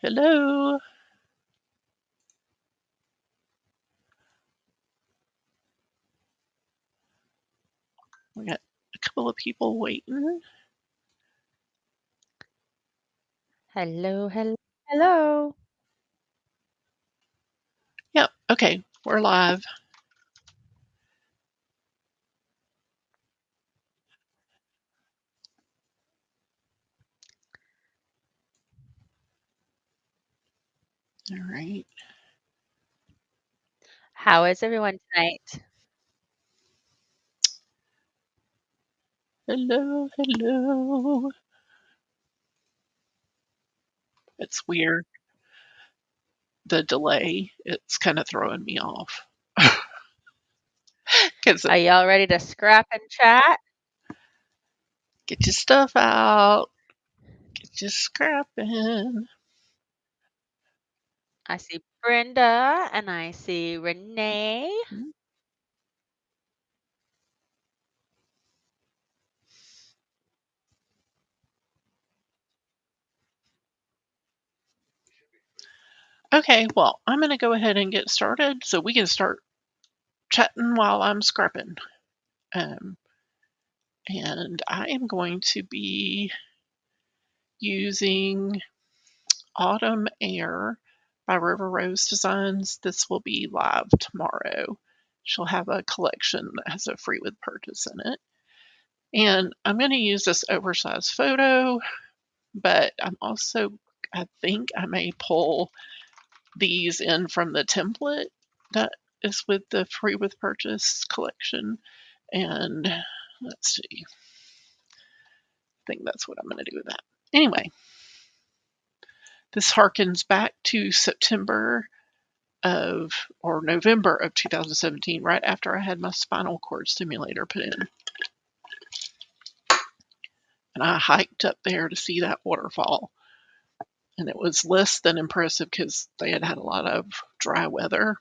Hello. We got a couple of people waiting. Hello, hello, hello. Yep. Okay. We're live. All right. How is everyone tonight? Hello. Hello. It's weird. The delay. It's kind of throwing me off. Because Are y'all ready to scrap and chat? get your stuff out. Get your scrapping. I see Brenda and I see Renee. Okay. Well, I'm going to go ahead and get started so we can start chatting while I'm scrapping. And I am going to be using Autumn Air by River Rose Designs. This will be live tomorrow. She'll have a collection that has a free with purchase in it. And I'm going to use this oversized photo, but I think I may pull these in from the template that is with the free with purchase collection. And let's see, I think that's what I'm going to do with that. Anyway, this harkens back to November of 2017, right after I had my spinal cord stimulator put in. And I hiked up there to see that waterfall. And it was less than impressive because they had had a lot of dry weather.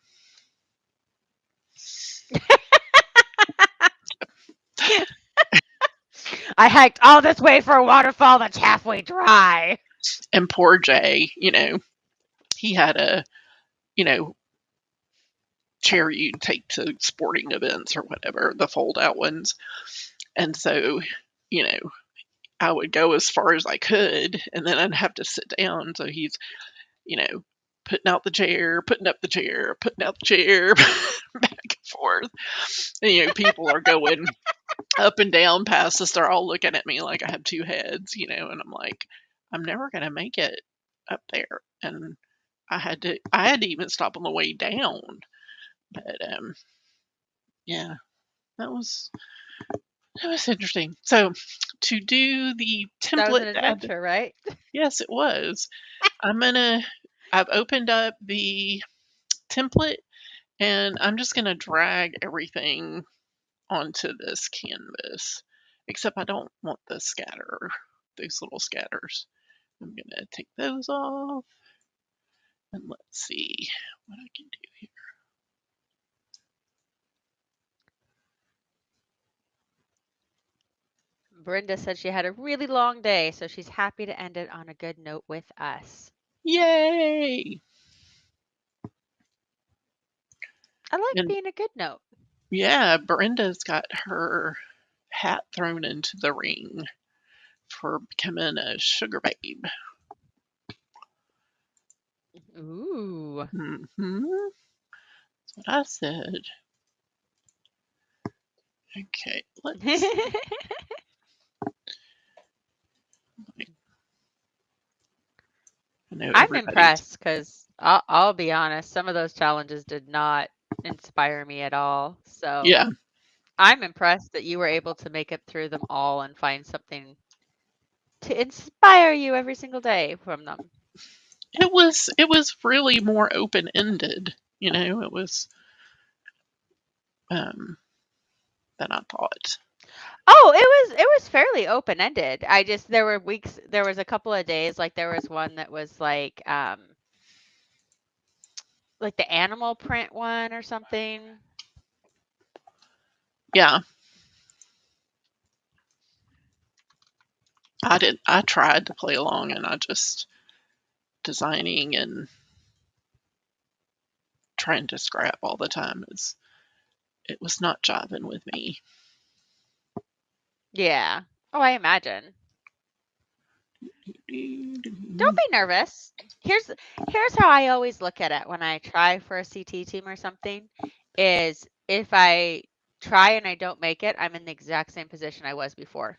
I hiked all this way for a waterfall that's halfway dry. And poor Jay, he had a, you know, chair you take to sporting events or whatever, the fold out ones. And so, you know, I would go as far as I could and then I'd have to sit down. So he's, putting out the chair, putting up the chair, putting out the chair, back and forth. And, people are going up and down past us. They're all looking at me like I have two heads, and I'm like, I'm never going to make it up there. And I had to even stop on the way down. But, yeah, that was interesting. So to do the That was template an adventure, right? yes, it was. I've opened up the template and I'm just going to drag everything onto this canvas, except I don't want those little scatters. I'm going to take those off and let's see what I can do here. Brenda said she had a really long day, so she's happy to end it on a good note with us. Yay! I like And being a good note. yeah, Brenda's got her hat thrown into the ring for becoming a sugar babe. Ooh. That's what I said. Okay, let's see. I'm impressed because I'll be honest, some of those challenges did not inspire me at all. So Yeah, I'm impressed that you were able to make it through them all and find something to inspire you every single day from them. it was really more open ended. It was than I thought. Oh, it was fairly open ended. There were weeks, there was a couple of days, like there was one that was like the animal print one or something. Yeah, I tried to play along, and I just designing and trying to scrap all the time, it was not jiving with me. Yeah. Oh, I imagine. Don't be nervous. Here's how I always look at it when I try for a CT team or something, is if I try and I don't make it, I'm in the exact same position I was before.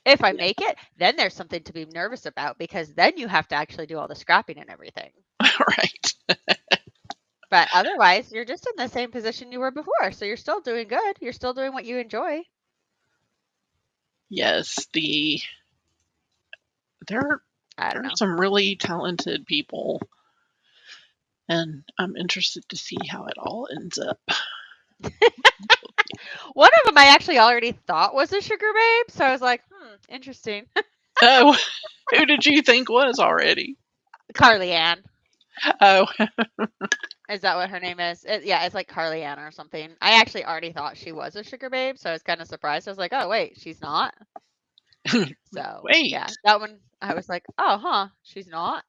If I make it, then there's something to be nervous about, because then you have to actually do all the scrapping and everything. Right. But otherwise, you're just in the same position you were before, so you're still doing good. You're still doing what you enjoy. Yes, there I are don't know. some really talented people, and I'm interested to see how it all ends up. One of them I actually already thought was a sugar babe, so I was like, interesting. Oh, who did you think was already? Carly Ann. Oh, Is that what her name is? Yeah, it's like Carly Ann or something. I actually already thought she was a sugar babe, so I was kind of surprised. I was like, oh, wait, she's not? So, wait. yeah, that one, I was like, oh, huh, she's not?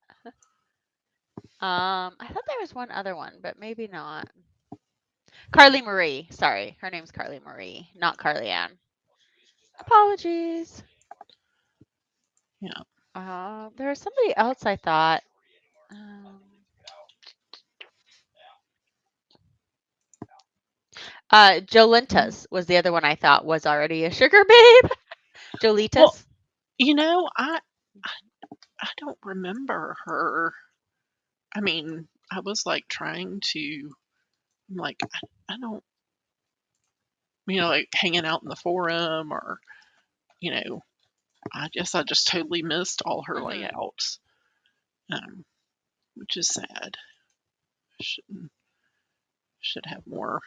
I thought there was one other one, but maybe not. Carly Marie. Sorry, her name's Carly Marie, not Carly Ann. Apologies. Yeah. There was somebody else I thought. Jolintas was the other one I thought was already a sugar babe. Jolitas. Well, you know, I don't remember her. I mean, I was like trying to, I'm like, I don't, like hanging out in the forum, or, I guess I just totally missed all her layouts, which is sad. Should have more.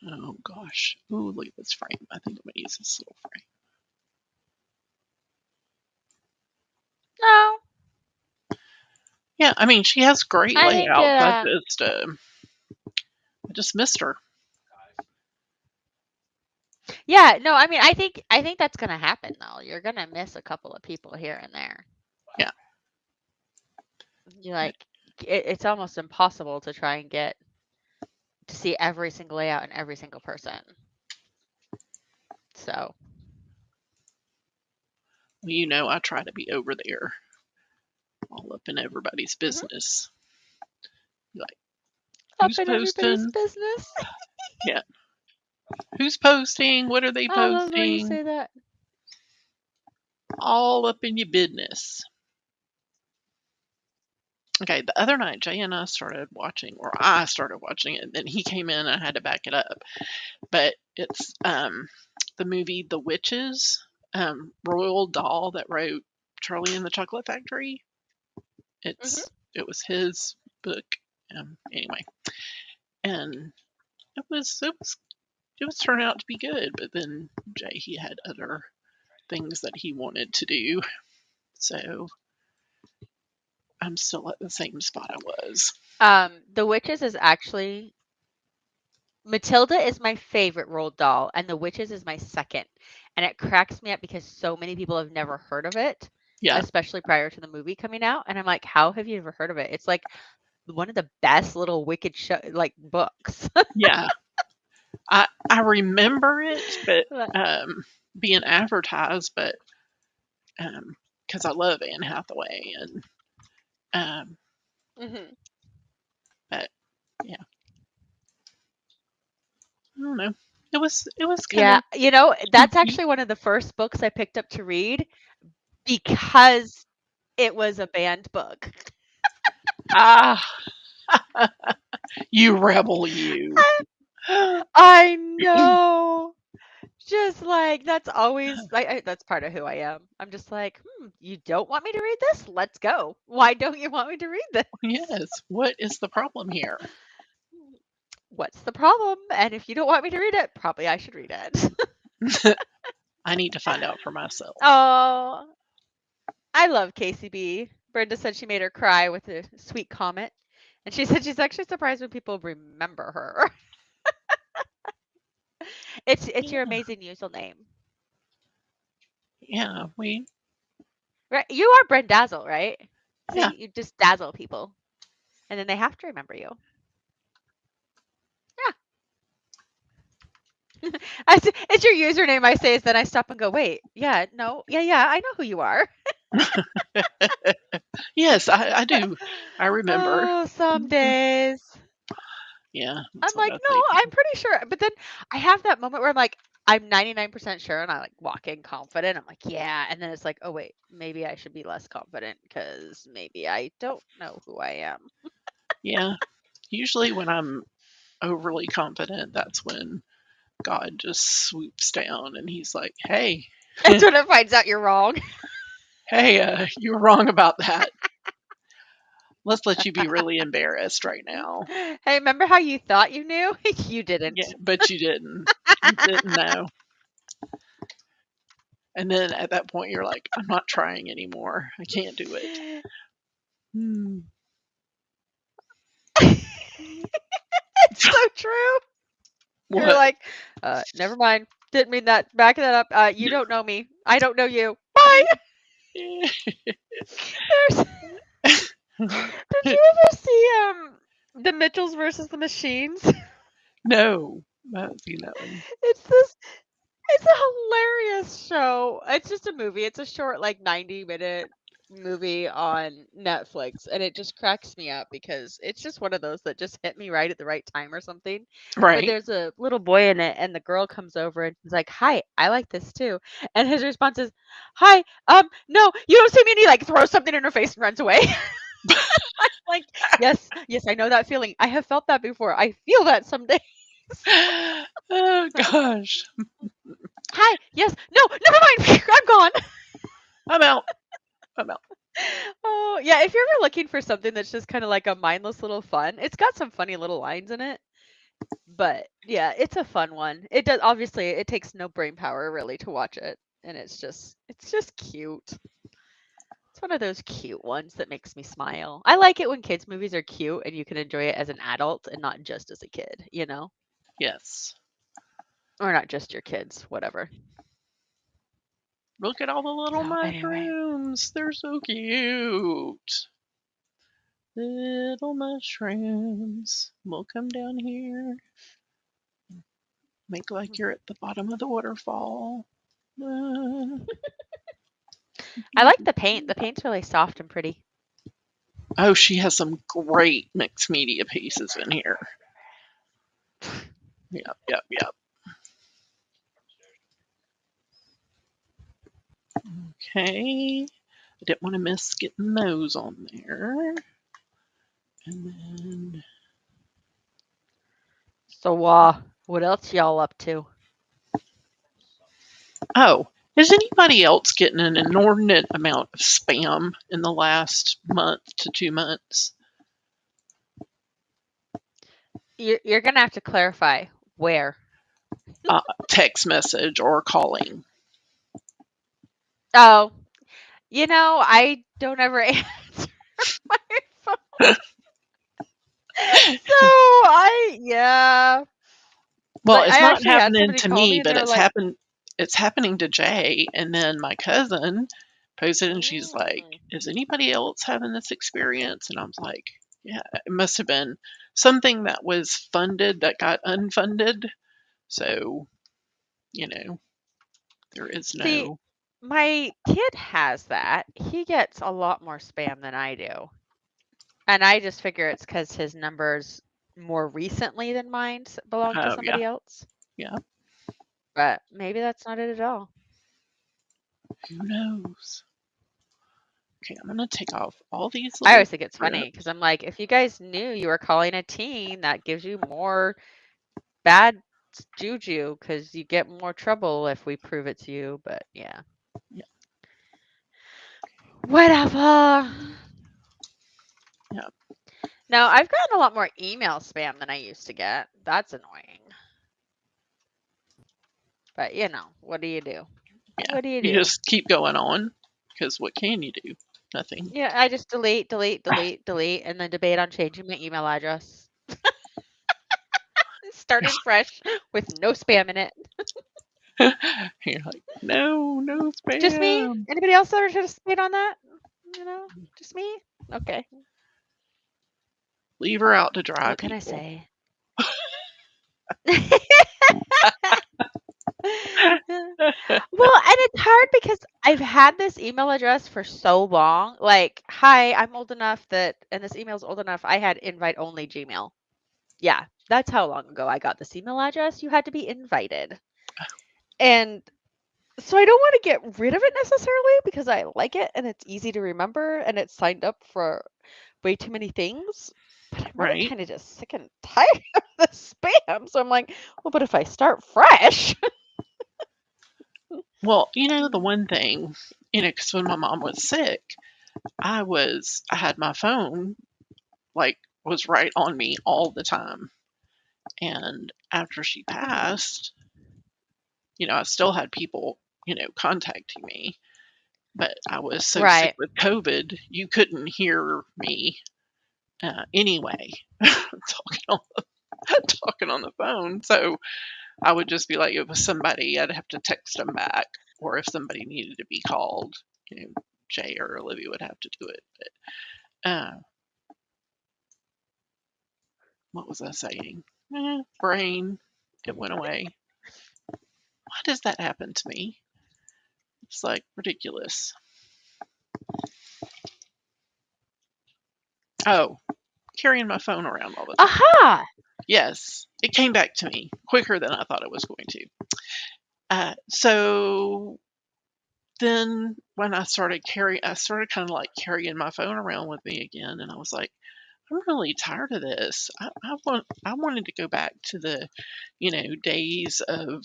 Oh gosh. Ooh, look at this frame. I think I'm gonna use this little frame. No. Yeah, I mean she has great I think layouts. I just missed her. Yeah, no, I mean, I think that's gonna happen though. You're gonna miss a couple of people here and there. Yeah. You're like, it's almost impossible to try and get to see every single layout and every single person. So. Well, I try to be over there, all up in everybody's business. Like, who's Up in everybody's posting? business. Yeah. Who's posting? What are they I love when you posting? say that. All up in your business. Okay, the other night Jay and I started watching, or I started watching it, and then he came in and I had to back it up. But it's the movie The Witches. Roald Dahl that wrote Charlie and the Chocolate Factory. It was his book. Anyway, and it was turning out to be good. But then Jay, he had other things that he wanted to do, so I'm still at the same spot I was. The Witches is actually, Matilda is my favorite Roald Dahl, and The Witches is my second. And it cracks me up because so many people have never heard of it, Yeah, especially prior to the movie coming out. And I'm like, how have you ever heard of it? It's like one of the best little wicked books. yeah. I remember it, but being advertised, but because I love Anne Hathaway, and but yeah, I don't know. It was kind Yeah, of that's spooky. actually one of the first books I picked up to read because it was a banned book. Ah, you rebel, you. I know. Just like that's always that's part of who I am. I'm just like, you don't want me to read this? Let's go. Why don't you want me to read this? Yes. What is the problem here? What's the problem? And if you don't want me to read it, probably I should read it. I need to find out for myself. Oh, I love KCB. Brenda said she made her cry with a sweet comment. And she said she's actually surprised when people remember her. It's your amazing username. Yeah, we Right? You are Brent Dazzle, right? Yeah. See, you just dazzle people, and then they have to remember you. Yeah. It's your username. I say is then I stop and go, wait, yeah, no, yeah, I know who you are. Yes, I do. I remember. Oh, some Mhm. days. Yeah, I'm that's what like, I no, say I'm too. pretty sure. But then I have that moment where I'm like, I'm 99% sure, and I like walk in confident. I'm like, yeah. And then it's like, oh, wait, maybe I should be less confident because maybe I don't know who I am. Yeah. Usually when I'm overly confident, that's when God just swoops down and he's like, "Hey, That's when it finds out you're wrong. hey, you were wrong about that. Let's let you be really embarrassed right now." Hey, remember how you thought you knew? You Yeah, didn't. but you didn't. You didn't know. And then at that point, you're like, "I'm not trying anymore. I can't do it." Hmm. It's so true. You're What? like, never mind. Didn't mean that. Backing that up. You don't know me. I don't know you. Bye. There's. Did you ever see the Mitchells versus the Machines? No, I haven't seen that one. It's this. It's a hilarious show. It's just a movie. It's a short, like 90-minute movie on Netflix, and it just cracks me up because it's just one of those that just hit me right at the right time or something. But Right. there's a little boy in it, and the girl comes over and she's like, "Hi, I like this too," and his response is, "Hi, no, you don't see me," and he like throws something in her face and runs away. Like, yes, I know that feeling. I have felt that before. I feel that some days. Oh gosh, Hi, yes, no, never mind. I'm gone. I'm out. I'm out. Oh, yeah, if you're ever looking for something that's just kind of like a mindless little fun, it's got some funny little lines in it. But yeah, it's a fun one. It does obviously it takes no brain power really to watch it, and it's just cute. It's one of those cute ones that makes me smile. I like it when kids movies are cute and you can enjoy it as an adult and not just as a kid, you know? Yes. Or not just your kids, whatever. Look at all the little So anyway, mushrooms. They're so cute. Little mushrooms. We'll come down here. Make like you're at the bottom of the waterfall. Uh, I like the paint. The paint's really soft and pretty. oh, she has some great mixed media pieces in here. Yep, yep, yep. Okay. I didn't want to miss getting those on there. And then, So what else y'all up to? oh, is anybody else getting an inordinate amount of spam in the last month to 2 months? You're gonna have to clarify where. Text message or calling. Oh, I don't ever answer my phone. So yeah. Well, Like it's I not actually had happening somebody to call me me, and they but were like, it's happening to Jay, and then my cousin posted and she's like, mm. "Is anybody else having this experience?" And I was like, "Yeah, it must have been something that was funded that got unfunded." So, you know, there is See, no. my kid has that. He gets a lot more spam than I do. And I just figure it's because his numbers more recently than mine belong to Oh, yeah. somebody else. Yeah. But maybe that's not it at all. Who knows? Okay, I'm going to take off all these I little always think it's funny because strips. I'm like, if you guys knew you were calling a teen, that gives you more bad juju because you get more trouble if we prove it's you. But yeah, Yeah. whatever. Yeah. Now, I've gotten a lot more email spam than I used to get. That's annoying. But what do you do? Yeah. What do you You do? just keep going on because what can you do? Nothing. Yeah, I just delete, delete, delete, delete, and then debate on changing my email address. Starting fresh with no spam in it. You're like, no spam. Just me? Anybody else that participate on that? Just me? Okay. Leave her out to dry. What can I people. say? Well, and it's hard because I've had this email address for so long. Like, hi, I'm old enough that, and this email's old enough, I had invite only Gmail. Yeah, that's how long ago I got this email address. You had to be invited. And so I don't want to get rid of it necessarily because I like it and it's easy to remember and it's signed up for way too many things. But I'm really Right. kind of just sick and tired of the spam. So I'm like, well, but if I start fresh. Well, the one thing, because when my mom was sick, I had my phone, was right on me all the time. And after she passed, I still had people, contacting me. But I was so sick Right. with COVID, you couldn't hear me anyway, talking on the phone. So I would just be like, if it was somebody, I'd have to text them back, or if somebody needed to be called, Jay or Olivia would have to do it. But what was I saying? Brain, it went away. Why does that happen to me? It's like ridiculous. Oh, carrying my phone around all the time. Aha! Yes, it came back to me quicker than I thought it was going to. So then when I started kind of like carrying my phone around with me again, and I was like, I'm really tired of this. I wanted to go back to the, days of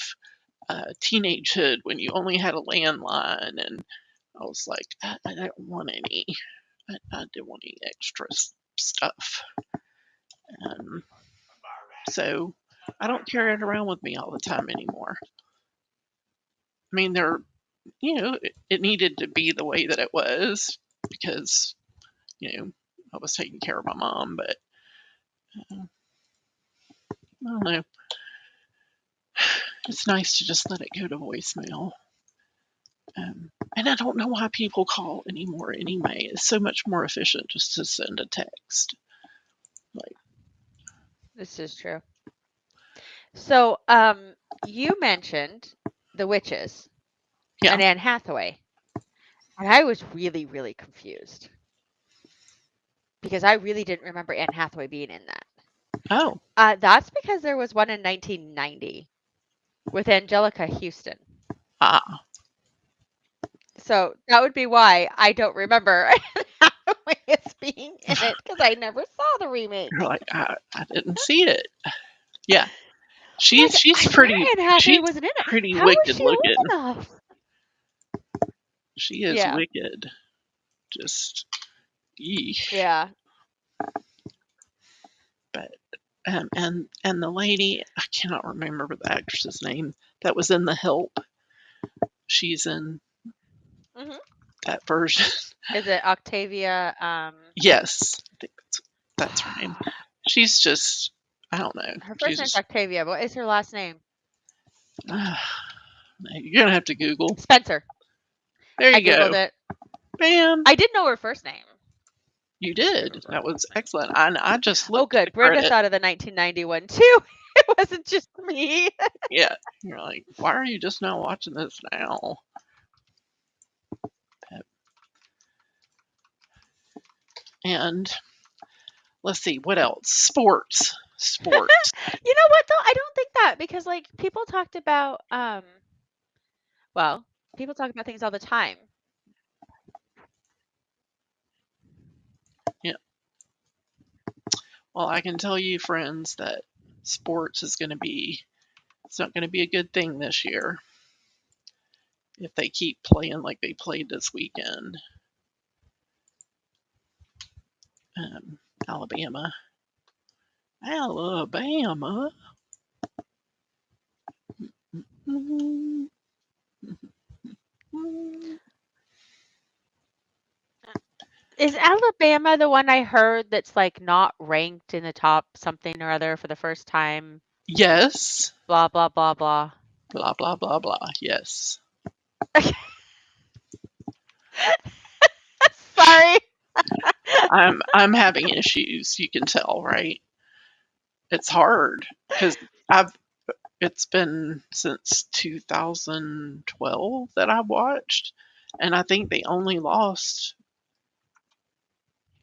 teenagehood when you only had a landline, and I was like, I don't want any. I didn't want any extra stuff. So I don't carry it around with me all the time anymore. I mean, it needed to be the way that it was because, I was taking care of my mom, but I don't know. It's nice to just let it go to voicemail. And I don't know why people call anymore anyway. It's so much more efficient just to send a text. This is true. So, you mentioned the witches and Anne Hathaway. And I was really, really confused because I really didn't remember Anne Hathaway being in that. Oh. That's because there was one in 1990 with Angelica Houston. Ah. So that would be why I don't remember Anne Hathaway as being in it because I never saw the remake. You're like, I didn't see it. Yeah. She's I pretty. Anne Hathaway She's wasn't in it. pretty How wicked was she looking. old enough? She is wicked. Just, yeesh. Yeah. But and the lady, I cannot remember the actress's name that was in The Help. She's in that version. Is it Octavia? Yes, I think that's her name. She's just, I don't know. Her first name's Octavia. What is her last name? You're gonna have to Google. Spencer. There you I Googled it. Bam. I did know her first name. You did. That was excellent. I just looked. Oh, good. Brenda thought of the 1991 too. It wasn't just me. Yeah. You're like, why are you just now watching this now? And let's see, what else? Sports. You know what though? I don't think that because like people talked about people talk about things all the time. Yeah. Well, I can tell you, friends, that sports is going to be, it's not going to be a good thing this year if they keep playing like they played this weekend. Alabama. Is Alabama the one I heard that's like not ranked in the top something or other for the first time? Yes. Blah blah blah blah. Blah blah blah blah. Yes. Sorry. I'm having issues, you can tell, right? It's hard cuz I've it's been since 2012 that I've watched, and I think they only lost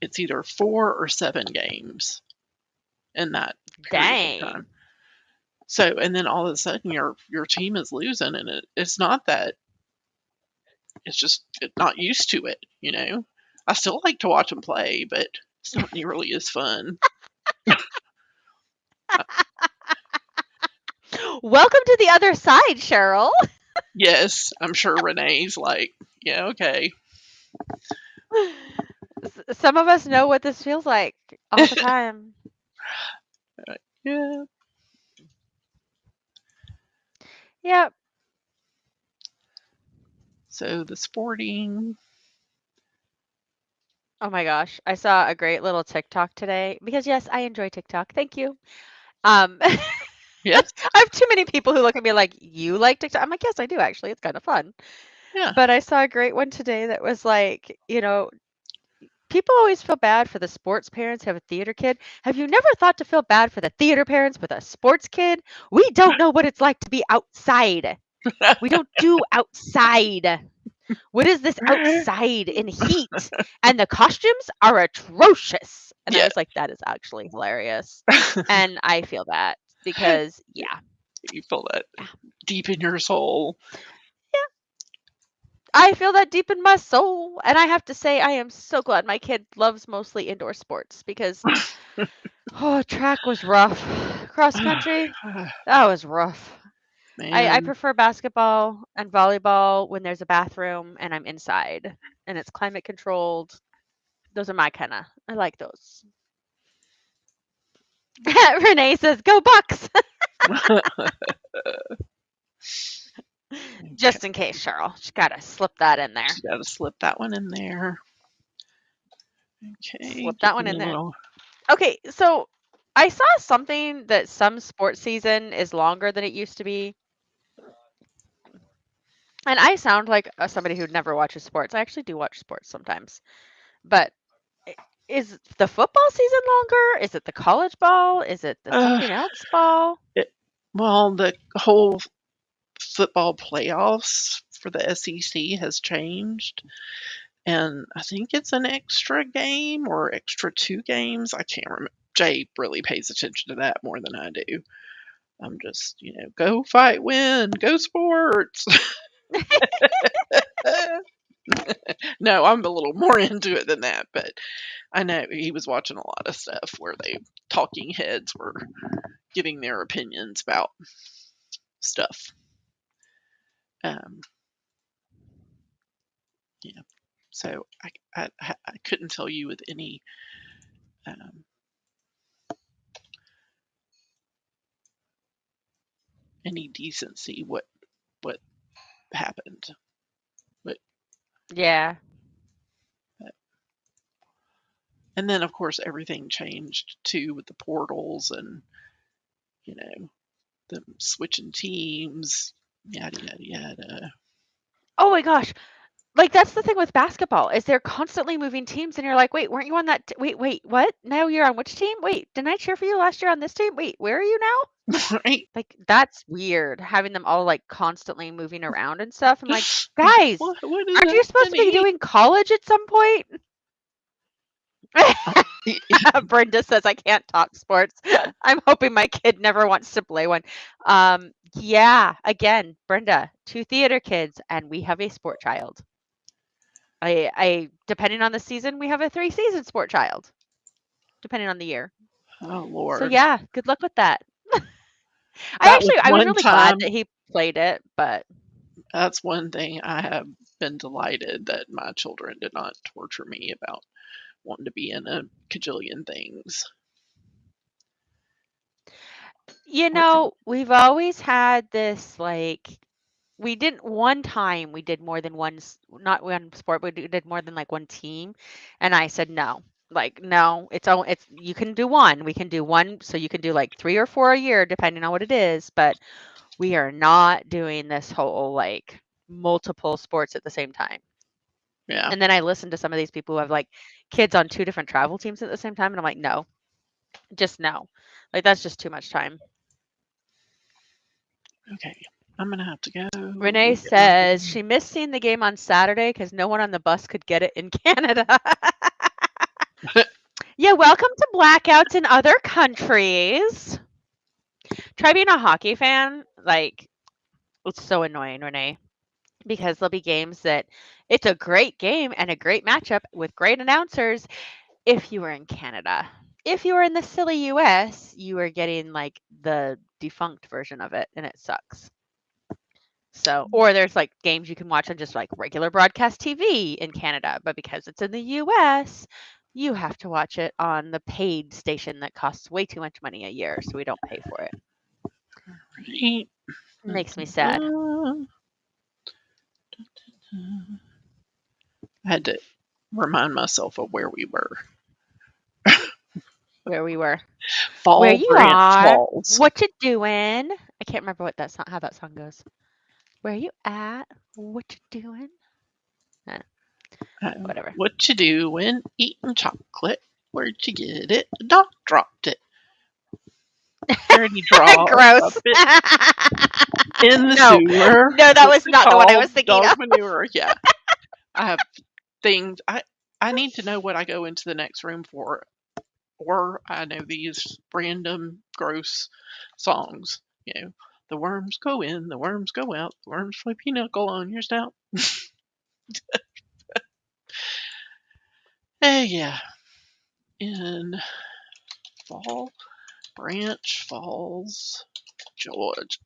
it's either 4 or 7 games in that period of Dang. time. So, and then all of a sudden your team is losing, and it's not that it's just not used to it. I still like to watch them play, but it's not nearly as fun. Welcome to the other side, Cheryl. Yes, I'm sure Renee's like, yeah, okay. Some of us know what this feels like all the time. Yeah. Yep. So the sporting. Oh my gosh. I saw a great little TikTok today because yes, I enjoy TikTok. Thank you. I Yes. have too many people who look at me like, "You like TikTok?" I'm like, "Yes, I do actually. It's kind of fun." Yeah. But I saw a great one today that was like, people always feel bad for the sports parents who have a theater kid. Have you never thought to feel bad for the theater parents with a sports kid? We don't know what it's like to be outside. We don't do outside. What is this outside in heat? And the costumes are atrocious. And I Yeah. was like, that is actually hilarious. And I feel that because, yeah, You feel that deep in your soul. I feel that deep in my soul. And I have to say, I am so glad my kid loves mostly indoor sports because, track was rough. Cross country, that was rough. I Man. prefer basketball and volleyball when there's a bathroom and I'm inside and it's climate controlled. Those are my kinda. I like those. Renee says, "Go Bucks!" Just in case, Cheryl. She gotta slip that in there. Just got to slip that one in there. Okay. Slip Give that one me in a there. little. Okay, so I saw something that some sports season is longer than it used to be. And I sound like somebody who never watches sports. I actually do watch sports sometimes. But is the football season longer? Is it the college ball? Is it the Uh, something else ball? well, the whole football playoffs for the SEC has changed, and I think it's an extra game or extra 2 games. I can't remember. Jay really pays attention to that more than I do. I'm just, go fight, win, go sports. No, I'm a little more into it than that, but I know he was watching a lot of stuff where they talking heads were giving their opinions about stuff. Um, yeah, so I couldn't tell you with um, any decency what happened. But Yeah. and then of course everything changed too with the portals and you know them switching teams, yada yada yada. Oh my gosh. Like that's the thing with basketball is they're constantly moving teams and you're like, "Wait, weren't you on that wait, what? Now you're on which team? Wait, didn't I cheer for you last year on this team? Wait, where are you now?" Right? Like that's weird having them all like constantly moving around and stuff. I'm like, "Guys, What is aren't you supposed to be happening? doing college at some point?" Brenda says I can't talk sports. I'm hoping my kid never wants to play one. Yeah, again, Brenda, 2 theater kids and we have a sport child. I depending on the season, we have a 3-season sport child, depending on the year. Oh So Lord, yeah, good luck with that. that was I was one really glad time. that he played it, but That's one thing I have been delighted that my children did not torture me about wanting to be in a cajillion things. we've always had this like we didn't one time we did more than not one sport, but we did more than like one team, and I said no. Like no, it's you can do one. We can do one, so you can do like 3 or 4 a year depending on what it is, but we are not doing this whole like multiple sports at the same time. Yeah. And then I listen to some of these people who have like kids on 2 different travel teams at the same time, and I'm like, no, just no. Like that's just too much time. Okay. I'm gonna have to go. Renee get my says phone. she missed seeing the game on Saturday because no one on the bus could get it in Canada. Yeah, welcome to blackouts in other countries. Try being a hockey fan. Like, it's so annoying, Renee, because there'll be games that it's a great game and a great matchup with great announcers if you were in Canada. If you were in the silly US, you are getting like the defunct version of it and it sucks. So, or there's like games you can watch on just like regular broadcast TV in Canada, but because it's in the US, you have to watch it on the paid station that costs way too much money a year, so we don't pay for it. Right. Makes me sad. I had to remind myself of where we were. Where we were. Fall Where you Branch are. Falls. What you doing? I can't remember what that song, how that song goes. Where you at? What you doing? Whatever. What you doing? Eating chocolate. Where'd you get it? The dog dropped it. Dirty draw Gross. in the No. sewer. No, that was not the one I was thinking dog of. manure. Yeah, I have things. I need to know what I go into the next room for, or I know these random gross songs. You know, the worms go in, the worms go out, the worms play pinochle on your snout. Yeah, in Fall Branch Falls, Georgia.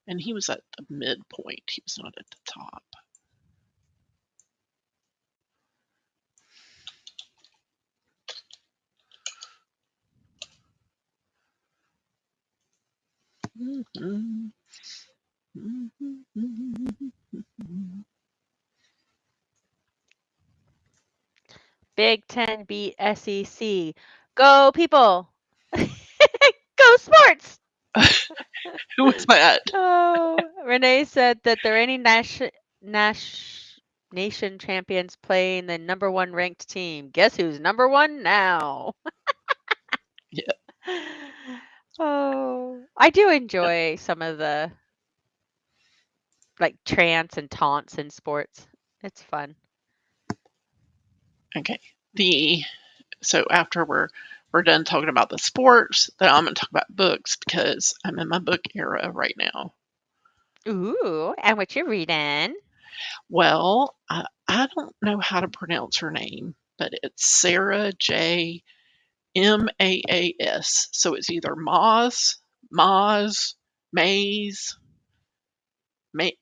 And he was at the midpoint. He was not at the top. Mm-hmm. Mm-hmm. Big Ten beat SEC. Go people. Go sports. Who was that? Oh, Renee said that the reigning nation champions playing the number 1 ranked team. Guess who's number 1 now? Yeah. Oh, I do enjoy some of the like trance and taunts in sports. It's fun. Okay. So after we're done talking about the sports, then I'm gonna talk about books because I'm in my book era right now. Ooh, and what you reading? Well, I don't know how to pronounce her name, but it's Sarah J. Maas. So it's either Maze, May.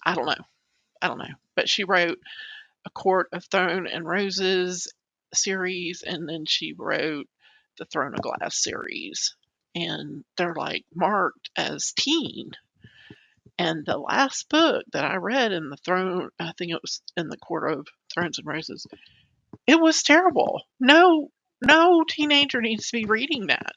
I don't know. But she wrote a Court of Thorn and Roses series, and then she wrote the Throne of Glass series. And they're like marked as teen. And the last book that I read in the Throne, I think it was in the Court of Thorns and Roses, it was terrible. No teenager needs to be reading that.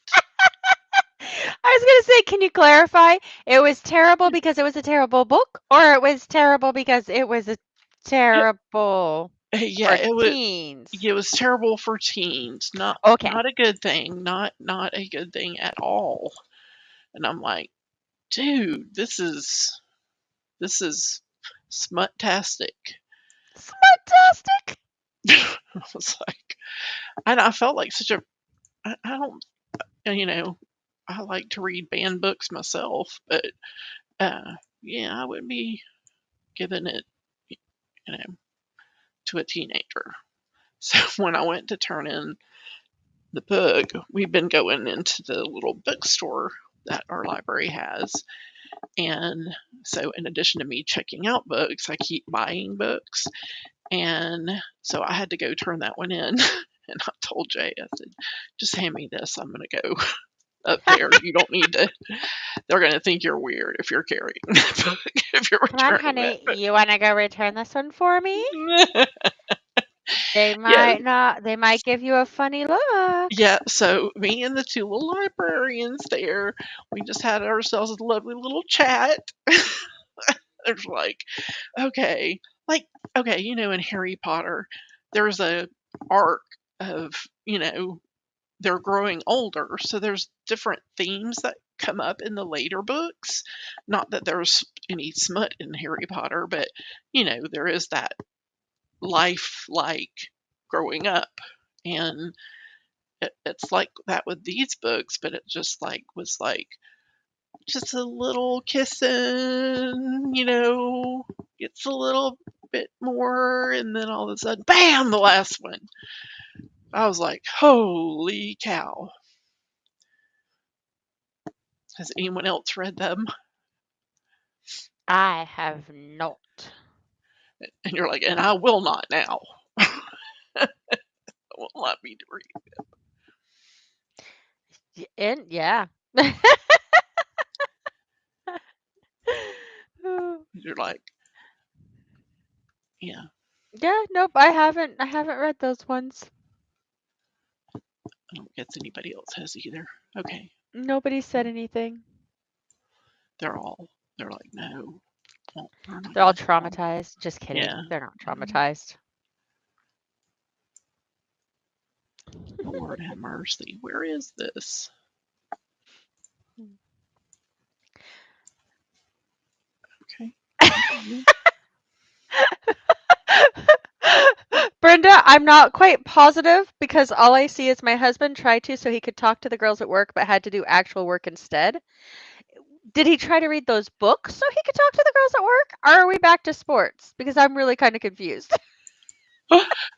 I was going to say, can you clarify? It was terrible because it was a terrible book, or it was terrible because it was a terrible Yeah, for teens? it was terrible for teens. Okay. Not a good thing. Not a good thing at all. And I'm like, dude, this is smut-tastic. Smut-tastic? I was like, and I felt like such a, I don't, I like to read banned books myself, but yeah, I would be giving it, you know, to a teenager. So when I went to turn in the book, we've been going into the little bookstore that our library has. And so, in addition to me checking out books, I keep buying books. And so I had to go turn that one in. And I told Jay, I said, just hand me this. I'm going to go up there. You don't need to. They're going to think you're weird if you're carrying the book, if you're Come on, returning honey. You want to go return this one for me? it. They Yeah, might not. They might give you a funny look. yeah. So me and the two little librarians there, we just had ourselves a lovely little chat. There's like, okay, like, okay, in Harry Potter, there's a arc of, they're growing older, so there's different themes that come up in the later books. Not that there's any smut in Harry Potter, but there is that life like growing up, and it's like that with these books, but it just like was like just a little kissing, gets a little bit more, and then all of a sudden, bam, the last one. I was like, holy cow. Has anyone else read them? I have not. And you're like, and I will not now. I will not be to read. And yeah. You're like, yeah. Yeah, nope, I haven't read those ones. I don't guess anybody else has either. Okay. Nobody said anything. They're like, no. Well, They're all traumatized. Just kidding. Yeah. They're not traumatized. Lord have mercy. Where is this? Okay. Brenda, I'm not quite positive because all I see is my husband tried to so he could talk to the girls at work but had to do actual work instead. Did he try to read those books so he could talk to the girls at work? Or are we back to sports? Because I'm really kind of confused.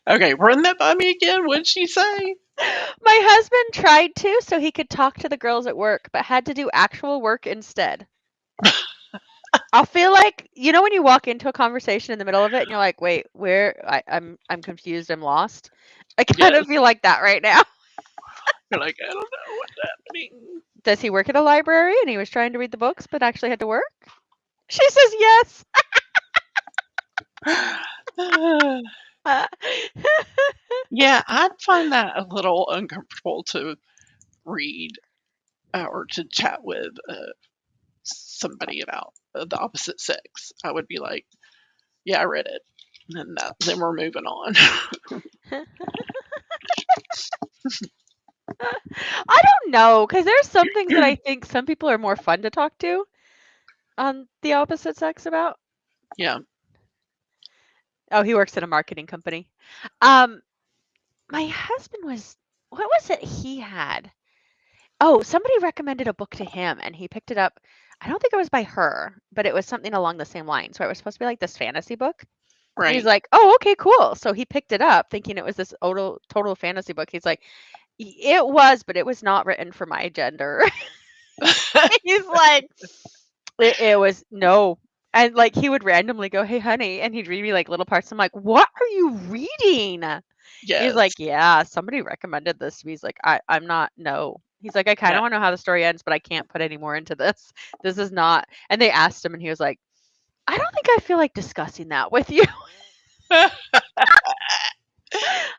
Okay, run that by me again. What'd she say? My husband tried to so he could talk to the girls at work but had to do actual work instead. I feel like when you walk into a conversation in the middle of it and you're like, wait, I'm confused, I'm lost. I kind of feel like that right now. You're like, I don't know what's happening. Does he work at a library and he was trying to read the books but actually had to work? She says yes. Yeah, I'd find that a little uncomfortable to read or to chat with somebody about the opposite sex. I would be like, yeah, I read it. And then we're moving on. I don't know, because there's some things that I think some people are more fun to talk to on the opposite sex about. Yeah. Oh, he works at a marketing company. Um, my husband what was it he had? Oh, somebody recommended a book to him and he picked it up. I don't think it was by her, but it was something along the same line. So it was supposed to be like this fantasy book. And he's Right. like, "Oh, okay, cool." So he picked it up thinking it was this total fantasy book. He's like, "It was, but it was not written for my gender." He's like, it was no. And like he would randomly go, "Hey, honey," and he'd read me like little parts. I'm like, "What are you reading?" He's Yes. like, "Yeah, somebody recommended this to me." He's like, I'm not, no. He's like, "I kind of Yeah. want to know how the story ends, but I can't put any more into this. This is not." And they asked him, and he was like, "I don't think I feel like discussing that with you." I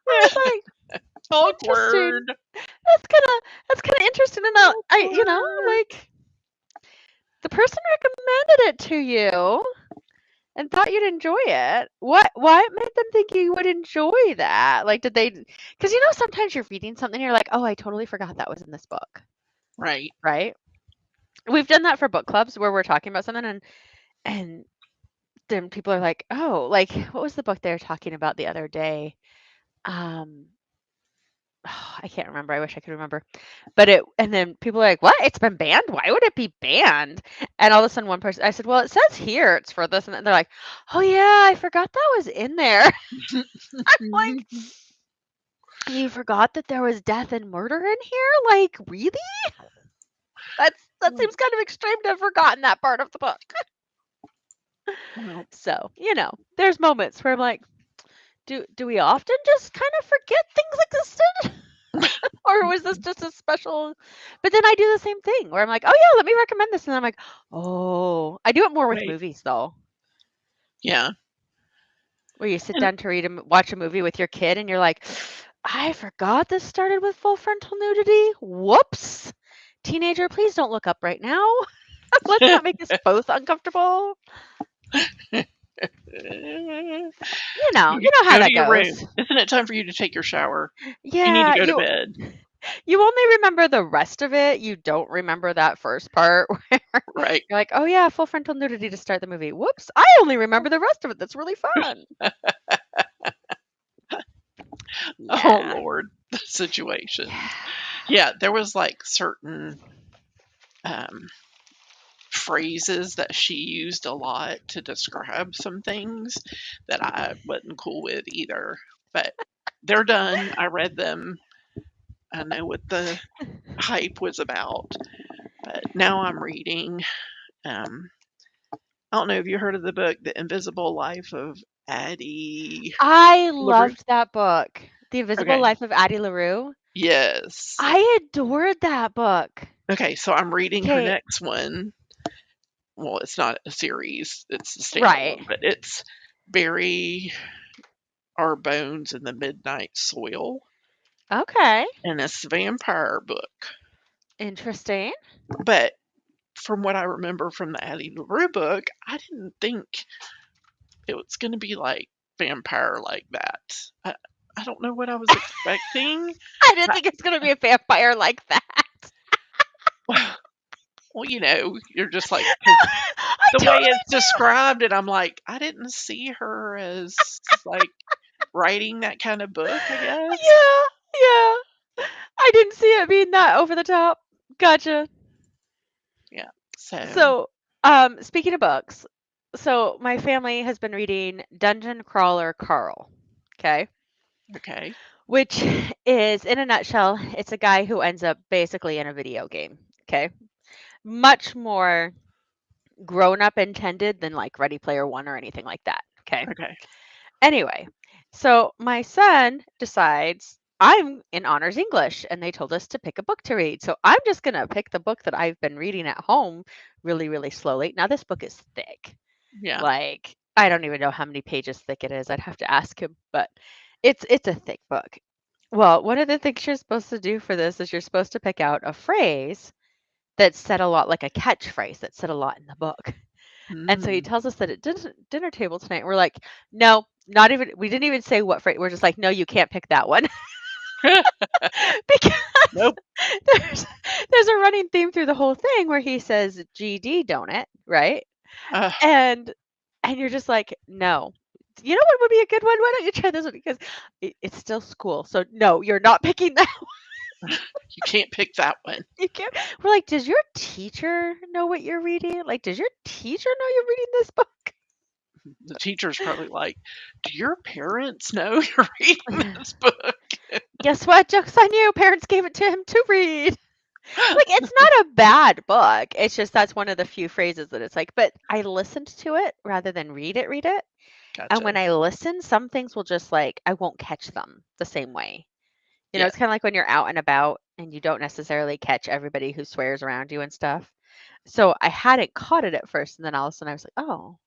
was like, "Interesting. Awkward. That's kind of interesting." And Awkward. like the person recommended it to you and thought you'd enjoy it. What made them think you would enjoy that? Like, did they? Because sometimes you're reading something, and you're like, "Oh, I totally forgot that was in this book." Right. Right? We've done that for book clubs where we're talking about something, and then people are like, "Oh, like what was the book they were talking about the other day?" Um, I can't remember. I wish I could remember. But and then people are like, "What? It's been banned? Why would it be banned?" And all of a sudden, one person, I said, "Well, it says here it's for this," and they're like, "Oh yeah, I forgot that was in there." I'm like, "You forgot that there was death and murder in here? Like, really?" That seems kind of extreme to have forgotten that part of the book. Well, So, there's moments where I'm like, do we often just kind of forget things existed? Or was this just a special? But then I do the same thing where I'm like, "Oh yeah, let me recommend this," and I'm like, "Oh." I do it more with right. movies though. Yeah. Where you sit And down to watch a movie with your kid and you're like, I forgot this started with full frontal nudity. Whoops. Teenager, please don't look up right now. Let's not make us both uncomfortable. you You know how go to that your room. goes. Isn't it time for you to take your shower? You need to Yeah, go to bed. you only remember the rest of it. You don't remember that first part where Right. you're like, oh yeah, full frontal nudity to start the movie. Whoops, I only remember the rest of it. That's really fun. Oh Yeah. Lord, the situations. Yeah, there was like certain um, phrases that she used a lot to describe some things that I wasn't cool with either. But they're done. I read them. I know what the hype was about. But now I'm reading. Um, I don't know. Have you heard of the book, The Invisible Life of Addie I LaRue? loved that book, The Invisible Okay. Life of Addie LaRue. Yes. I adored that book. Okay, so I'm reading her Okay, next one. Well, it's not a series, it's a right. standalone, but it's Bury Our Bones in the Midnight Soil, Okay. and it's a vampire book. Interesting. But from what I remember from the Addie LaRue book, I didn't think it was going to be like vampire like that. I, I don't know what I was expecting. I didn't think it's going to be a vampire like that. Well, you're just like, 'cause I the way totally it's described, and I'm like, I didn't see her as like writing that kind of book, I guess. Yeah, yeah. I didn't see it being that over the top. Gotcha. Yeah. So, So, speaking of books, so my family has been reading Dungeon Crawler Carl. Okay. okay. Which is, in a nutshell, it's a guy who ends up basically in a video game. Okay. Much more grown up intended than like Ready Player One or anything like that. Okay. Okay. Anyway, so my son decides I'm in honors English and they told us to pick a book to read. So I'm just going to pick the book that I've been reading at home really, really slowly. Now, this book is thick. Yeah. Like, I don't even know how many pages thick it is. I'd have to ask him, but it's a thick book. Well, one of the things you're supposed to do for this is you're supposed to pick out a phrase that said a lot, like a catchphrase that said a lot in the book. And so he Mm. tells us that at dinner table tonight, we're like, no, not even, we didn't even say what phrase. We're just like, no, you can't pick that one. Because Nope. there's there's a running theme through the whole thing where he says GD, don't it? Right? Uh, And you're just like, no. You know what would be a good one? Why don't you try this one? Because it's still school. So no, you're not picking that. you can't pick that one. You can't. We're like, does your teacher know what you're reading? Like, does your teacher know you're reading this book? The teacher's probably like, "Do your parents know you're reading this book?" Guess what? Joke's on you. Parents gave it to him to read. Like, it's not a bad book. It's just that's one of the few phrases that it's like, but I listened to it rather than read it. And Gotcha. when I listen, some things will just like, I won't catch them the same way. Yeah. It's kind of like when you're out and about and you don't necessarily catch everybody who swears around you and stuff. So I hadn't caught it at first. And then all of a sudden I was like, oh.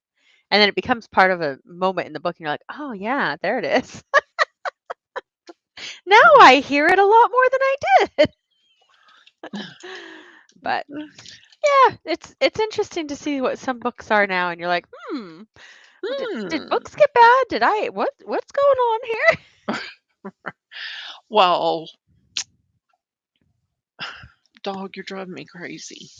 And then it becomes part of a moment in the book. And you're like, oh, yeah, there it is. Now I hear it a lot more than I did. But yeah, it's interesting to see what some books are now. And you're like, well, did Hmm. books get bad? Did I, what's going on here? Well, dog, you're driving me crazy.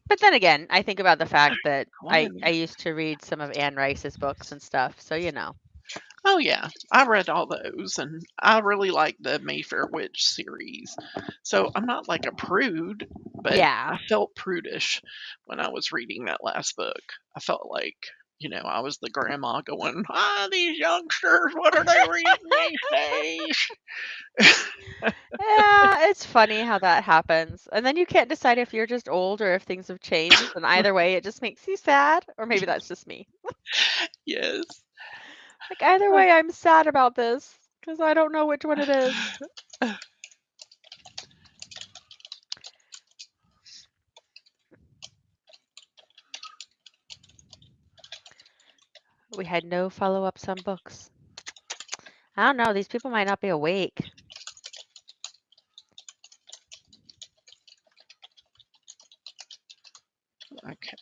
But then again, I think about the fact that Come on I here. used to read some of Anne Rice's books and stuff. So, Oh yeah, I read all those, and I really like the Mayfair Witch series. So I'm not like a prude, but Yeah. I felt prudish when I was reading that last book. I felt like, I was the grandma going, these youngsters, what are they reading these days? Yeah, it's funny how that happens. And then you can't decide if you're just old or if things have changed. And either way, it just makes you sad. Or maybe that's just me. Yes. Like, either way, I'm sad about this because I don't know which one it is. We had no follow-ups on books. I don't know. These people might not be awake. Okay.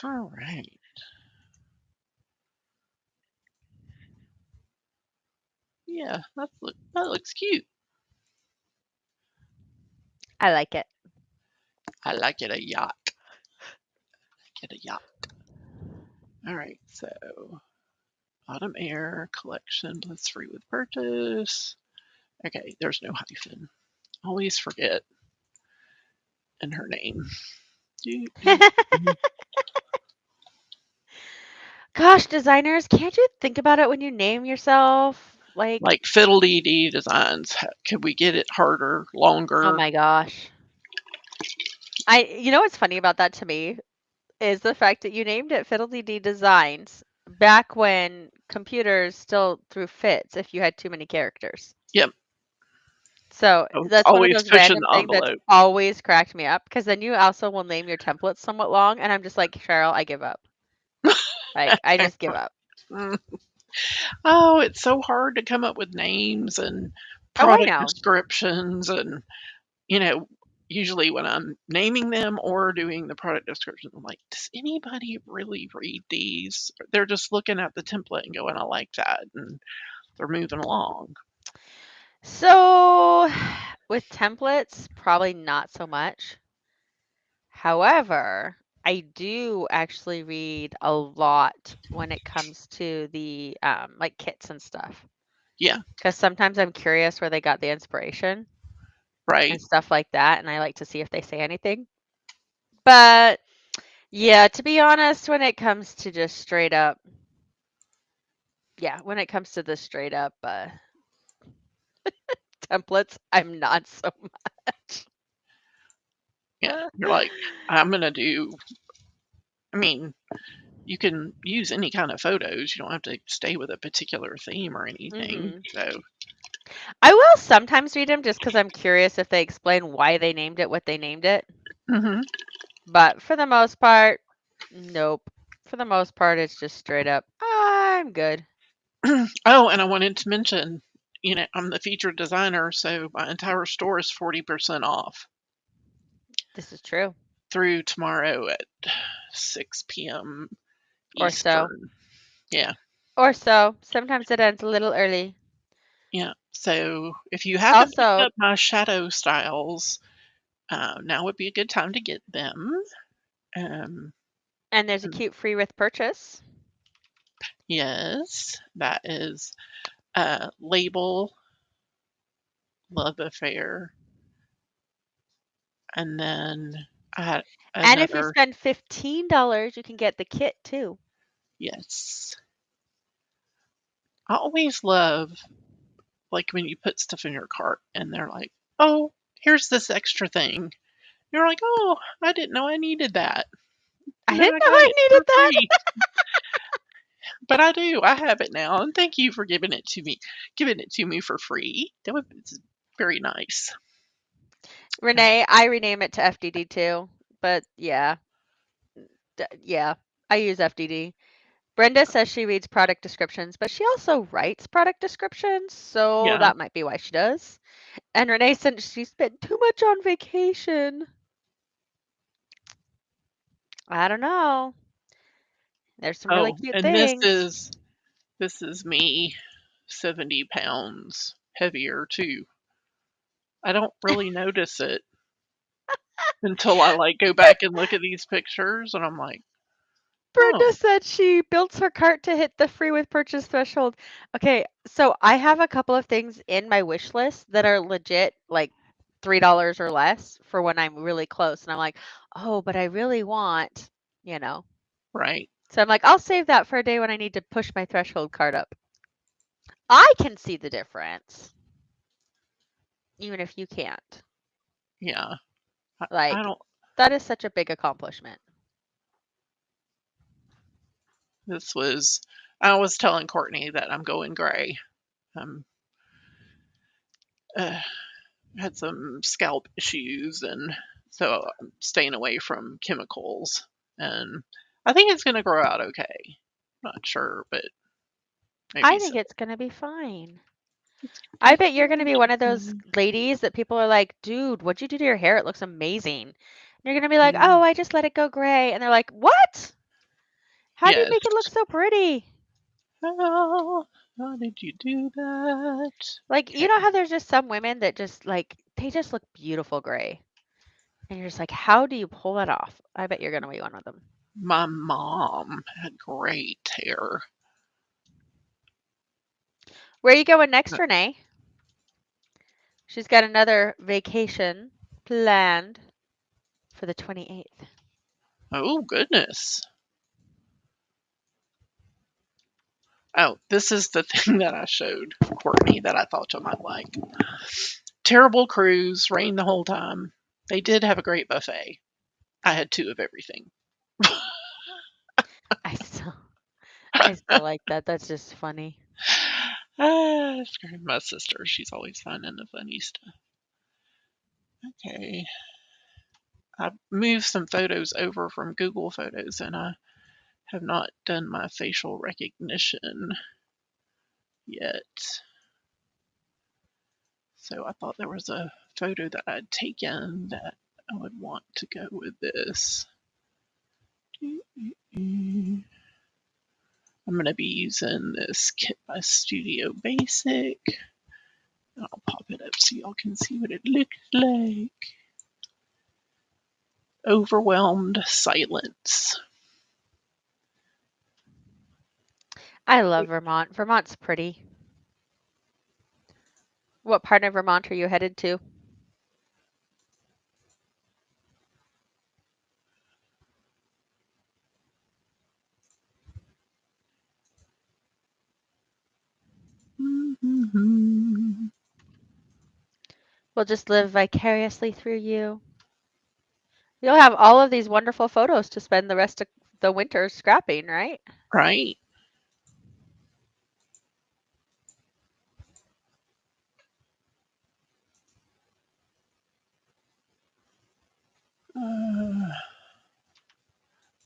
All right. Yeah, that looks cute. I like it. I like it a yacht. Get a yacht. All right, so Autumn Air collection. Let's free with purchase. Okay, there's no hyphen. Always forget in her name. Gosh, designers, can't you think about it when you name yourself? Like Fiddle Dee Designs. Could we get it harder, Oh longer? my gosh. You know what's funny about that to me is the fact that you named it Fiddle-Dee-Dee Designs back when computers still threw fits if you had too many characters. Yep. So I was that's one of always those pushing random the things that's envelope. always cracked me up because then you also will name your templates somewhat long, and I'm just like, Cheryl, I give up. Like, I just give up. Oh, it's so hard to come up with names and Oh, I product know. descriptions. And, you know, usually when I'm naming them or doing the product description, I'm like, does anybody really read these? They're just looking at the template and going, I like that. And they're moving along. So with templates, probably not so much. However, I do actually read a lot when it comes to the like kits and stuff. Yeah, Because sometimes I'm curious where they got the inspiration right. and stuff like that, and I like to see if they say anything. But yeah, to be honest, when it comes to just straight up, yeah, when it comes to the straight up templates, I'm not so much. Yeah, you're like, I'm going to do, I mean, you can use any kind of photos. You don't have to stay with a particular theme or anything. Mhm. So, I will sometimes read them just because I'm curious if they explain why they named it what they named it. mhm. But for the most part, nope. For the most part, it's just straight up, I'm good. Oh, and I wanted to mention, I'm the featured designer, so my entire store is 40% off This is true. through tomorrow at 6 p.m. Or so. Eastern. Yeah, Or so. Sometimes it ends a little early. yeah. So if you haven't picked Also, up my shadow styles, now would be a good time to get them. Um, and there's a cute free with purchase. yes, that is label Love Affair, and then I had And if you another. spend $15, you can get the kit too. Yes, I always love like when you put stuff in your cart and they're like, "Oh, here's this extra thing." You're like, "Oh, I didn't know I needed that." I And then didn't I know got I it needed for that. free. But I do. I have it now, and thank you for giving it to me. Giving it to me for free. It's very nice. Renee, I rename it to FDD too. But yeah, yeah, I use FDD. Brenda says she reads product descriptions, but she also writes product descriptions, so Yeah. that might be why she does. And Renee said she spent too much on vacation. I don't know. There's some really Oh, cute and this things. is this is me 70 pounds heavier too. I don't really notice it until I like go back and look at these pictures and I'm like, Brenda "Oh, said she builds her cart to hit the free with purchase threshold. Okay, so I have a couple of things in my wish list that are legit like $3 or less for when I'm really close. And I'm like, oh, but I really want, you know. right. So I'm like, I'll save that for a day when I need to push my threshold card up. I can see the difference, even if you can't. Yeah. I Like, don't that is such a big accomplishment. this was I was telling Courtney that I'm going gray. Um uh, had some scalp issues and so I'm staying away from chemicals and I think it's going to grow out okay. Not sure, but I maybe think so. it's gonna be fine. I bet you're gonna be one of those fine. ladies that people are like, dude, what'd you do to your hair? It looks amazing. And you're gonna be like, Yeah. oh, I just let it go gray. And they're like, what? How do you Yes. make it look so pretty? How did you do that? Like, you Okay. know how there's just some women that just like, they just look beautiful gray. And you're just like, how do you pull that off? I bet you're gonna be one of them. My mom had great hair. Where are you going next, Renee? She's got another vacation planned for the 28th. Oh, goodness. Oh, this is the thing that I showed Courtney that I thought you might like. Terrible cruise, rained the whole time. They did have a great buffet. I had 2 of everything. I still, I still like that. That's just funny. My sister, she's always finding the funny stuff. Okay. I moved some photos over from Google Photos and I have not done my facial recognition yet. So I thought there was a photo that I'd taken that I would want to go with this. I'm going to be using this kit by Studio Basic. I'll pop it up so y'all can see what it looks like. Overwhelmed Silence. I love Vermont. Vermont's pretty. What part of Vermont are you headed to? We'll just live vicariously through you. You'll have all of these wonderful photos to spend the rest of the winter scrapping, right? Right?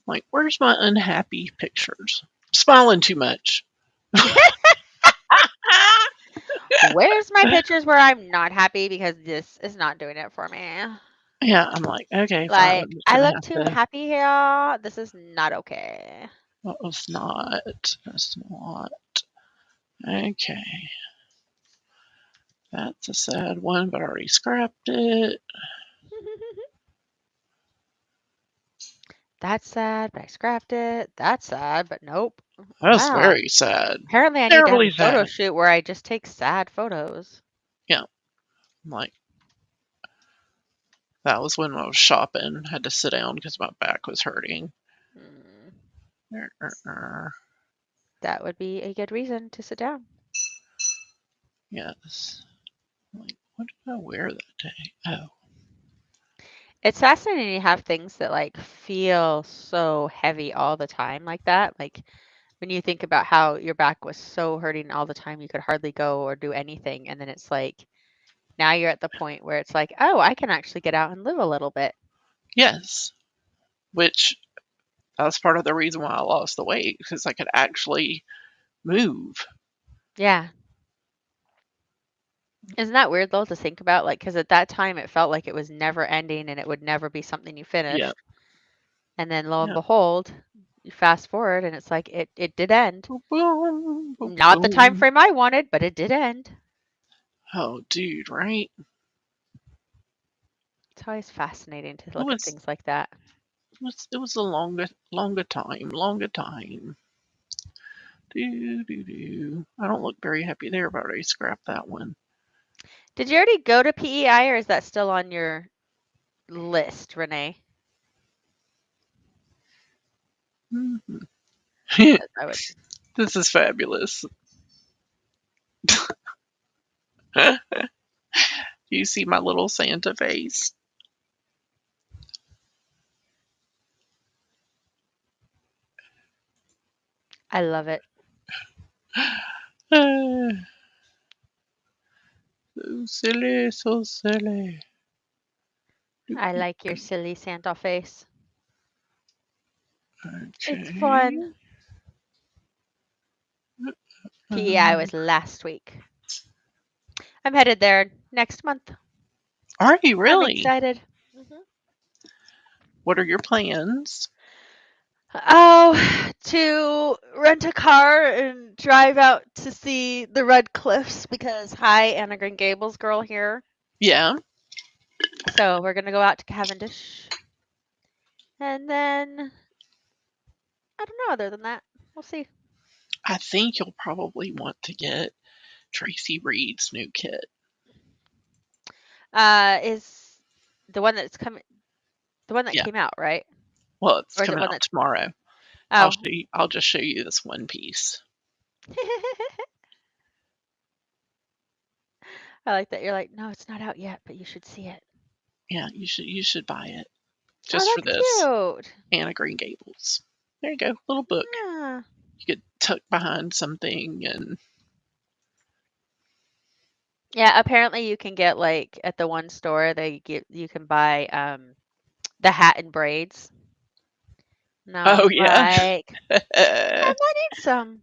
Like, where's my unhappy pictures? Smiling too much. Where's my pictures where I'm not happy because this is not doing it for me? Yeah, I'm like, okay, fine. Like, I'm just I gonna look have too to. happy here. This is not okay. That was not. That's not. Okay. That's a sad one, but I already scrapped it. That's sad, but I scrapped it. That's sad, but nope. That's Wow. very sad. Apparently, I need to have a Terribly photo sad. shoot where I just take sad photos. Yeah. I'm like, that was when I was shopping. Had to sit down because my back was hurting. That would be a good reason to sit down. Yes. Like, what did I wear that day? Oh. It's fascinating to have things that like feel so heavy all the time like that. Like when you think about how your back was so hurting all the time, you could hardly go or do anything. And then it's like, now you're at the point where it's like, oh, I can actually get out and live a little bit. Yes. Which that's part of the reason why I lost the weight because I could actually move. Yeah. Isn't that weird though to think about? Like, because at that time it felt like it was never ending and it would never be something you Yeah. finished. And then lo and Yeah. behold, you fast forward and it's like it did end. Boom, boom, Not the time boom. frame I wanted, but it did end. Oh, dude, right? It's always fascinating to It look at was things like that. it was a longer time. Do do do. I don't look very happy there, but I already scrapped that one. Did you already go to PEI or is that still on your list, Renee? Mm-hmm. 'Cause I would. This is fabulous. You see my little Santa face? I love it. So silly, so silly. I like your silly Santa face. It's Okay. fun. PEI was last week. I'm headed there next month. Are you I'm really? excited. What are your plans? Oh, to rent a car and drive out to see the Red Cliffs because hi, Anna Green Gables girl here. Yeah, So we're gonna go out to Cavendish, and then I don't know. Other than that, we'll see. I think you'll probably want to get Tracy Reed's new kit. Is the one that's coming, the one that Yeah, came out, right? well, it's Or is it coming one out that's tomorrow. oh? I'll just show you this one piece. I like that. You're like, no, it's not out yet, but you should see it. Yeah, you should buy it Oh, just for that's this. cute. Anna Green Gables. There you go, little book. Yeah. You could tuck behind something and Yeah, apparently you can get like at the one store you can buy the hat and braids. And I oh was yeah. like, I might need some.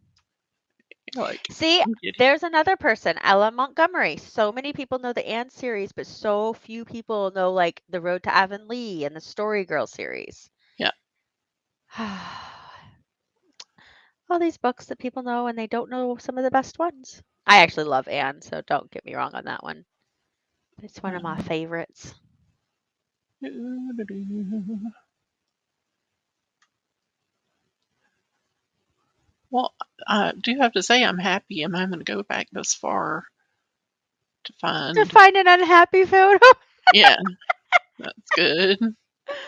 like See, I'm giddy. there's another person, Ella Montgomery. So many people know the Anne series, but so few people know like the Road to Avonlea and the Story Girl series. Yeah. All these books that people know and they don't know some of the best ones. I actually love Anne, so don't get me wrong on that one. But it's one of my favorites. Well, I do have to say I'm happy I'm having to go back this far to To find. find an unhappy photo. Yeah, that's good,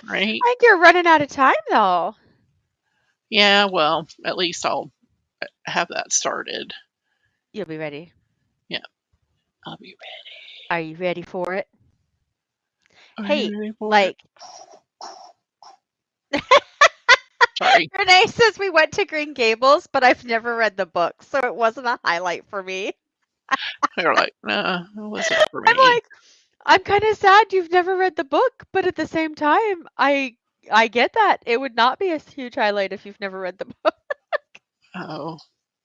right? I think you're running out of time though. Yeah, well, at least I'll have that started. You'll be ready. Yeah, I'll be Are you ready for it? ready. Are Hey, you ready for it? like Sorry. Renee says we went to Green Gables, but I've never read the book, so it wasn't a highlight for me. They're like, nah, it wasn't for I'm me. like, I'm kind of sad you've never read the book, but at the same time, I get that. It would not be a huge highlight if you've never read the book. Oh,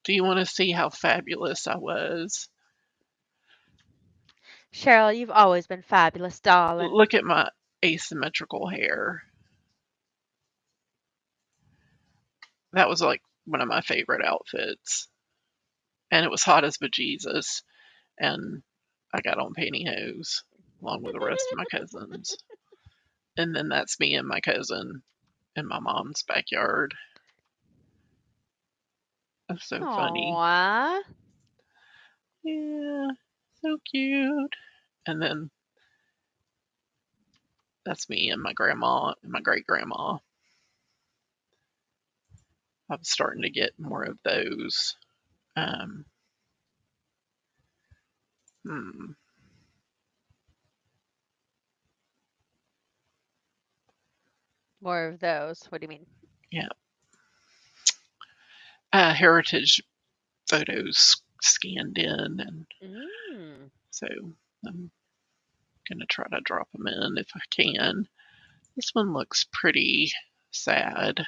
do you want to see how fabulous I was? Cheryl, you've always been fabulous, darling. Look at my asymmetrical hair. That was like one of my favorite outfits. And it was hot as bejesus. And I got on pantyhose along with the rest of my cousins. And then that's me and my cousin in my mom's backyard. That's so funny. Aww. Yeah, so cute. And then that's me and my grandma and my great grandma. I'm starting to get more of those. Um, hmm, More of those. What do you mean? yeah, heritage photos scanned in, and Mm. so I'm gonna try to drop them in if I can. This one looks pretty sad,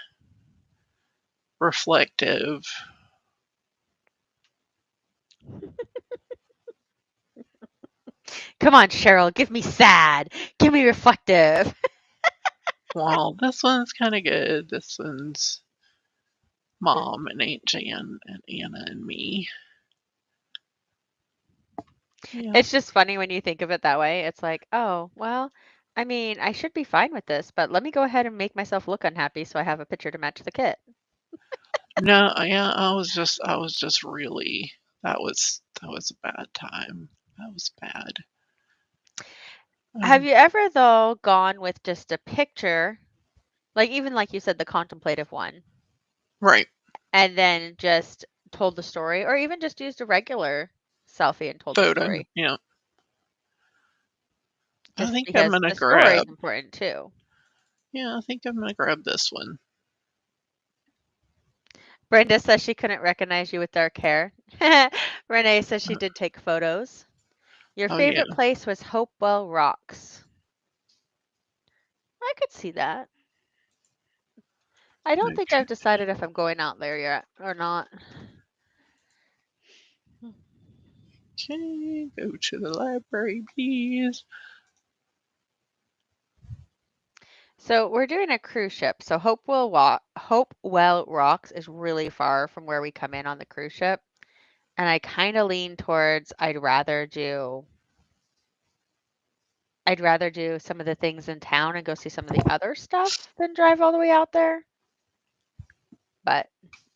reflective. Come on, Cheryl. Give me sad. Give me reflective. Well, this one's kind of good. This one's Mom and Aunt Jan and Anna and me. Yeah. It's just funny when you think of it that way. It's like, oh, well, I mean, I should be fine with this, but let me go ahead and make myself look unhappy so I have a picture to match the kit. No, yeah, I was just really that was a bad time. That was bad. Have Um, you ever, though, gone with just a picture, like even like you said, the contemplative one, right. and then just told the story, or even just used a regular selfie and told the Photo. story? Yeah. I Just think I'm because gonna the story is grab. important too. Yeah, I think I'm gonna grab this one. Brenda says she couldn't recognize you with dark hair. Renee says she did take photos. Your Oh yeah. favorite place was Hopewell Rocks. I could see that. I don't think Okay. I've decided if I'm going out there yet or not. Okay, go to the library, please. So we're doing a cruise ship. So Hopewell Rocks is really far from where we come in on the cruise ship. And I kind of lean towards I'd rather do some of the things in town and go see some of the other stuff than drive all the way out there. But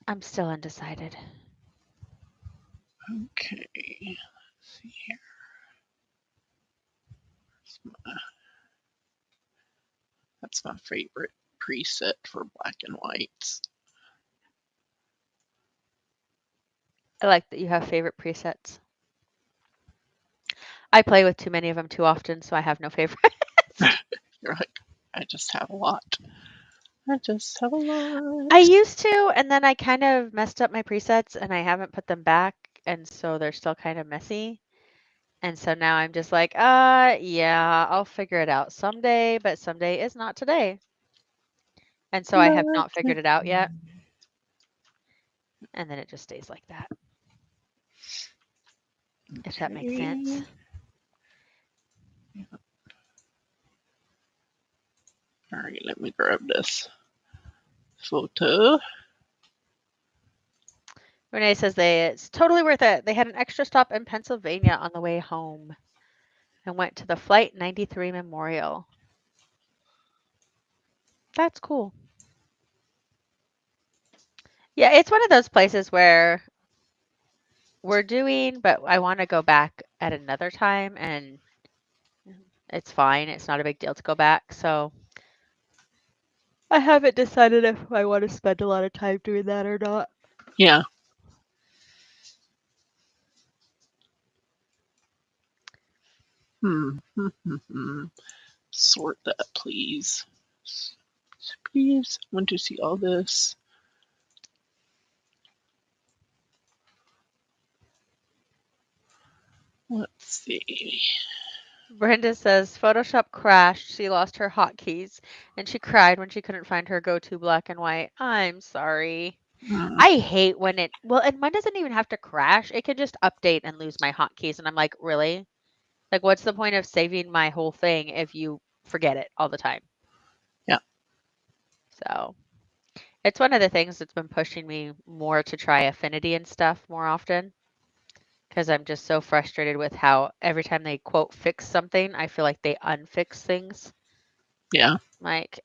I'm still undecided. Okay. Let's see here. That's my favorite preset for black and whites. I like that you have favorite presets. I play with too many of them too often, so I have no favorites. You're like, I just have a lot. I just have a lot. I used to, and then I kind of messed up my presets and I haven't put them back, and so they're still kind of messy. And so now I'm just like, yeah, I'll figure it out someday, but someday is not today. And so I have not figured it out yet. And then it just stays like that. If that makes sense. All right, let me grab this photo. Renee says it's totally worth it. They had an extra stop in Pennsylvania on the way home and went to the Flight 93 Memorial. That's cool. Yeah, it's one of those places where we're doing, but I want to go back at another time, and it's fine. It's not a big deal to go back. So I haven't decided if I want to spend a lot of time doing that or not. Yeah. Sort that, please. Please, I want to see all this. Let's see. Brenda says Photoshop crashed. She lost her hotkeys and she cried when she couldn't find her go-to black and white. I'm sorry. I hate when and mine doesn't even have to crash. It can just update and lose my hotkeys. And I'm like, really? Like, what's the point of saving my whole thing if you forget it all the time? Yeah. So it's one of the things that's been pushing me more to try Affinity and stuff more often. Because I'm just so frustrated with how every time they quote fix something, I feel like they unfix things. Yeah. Like,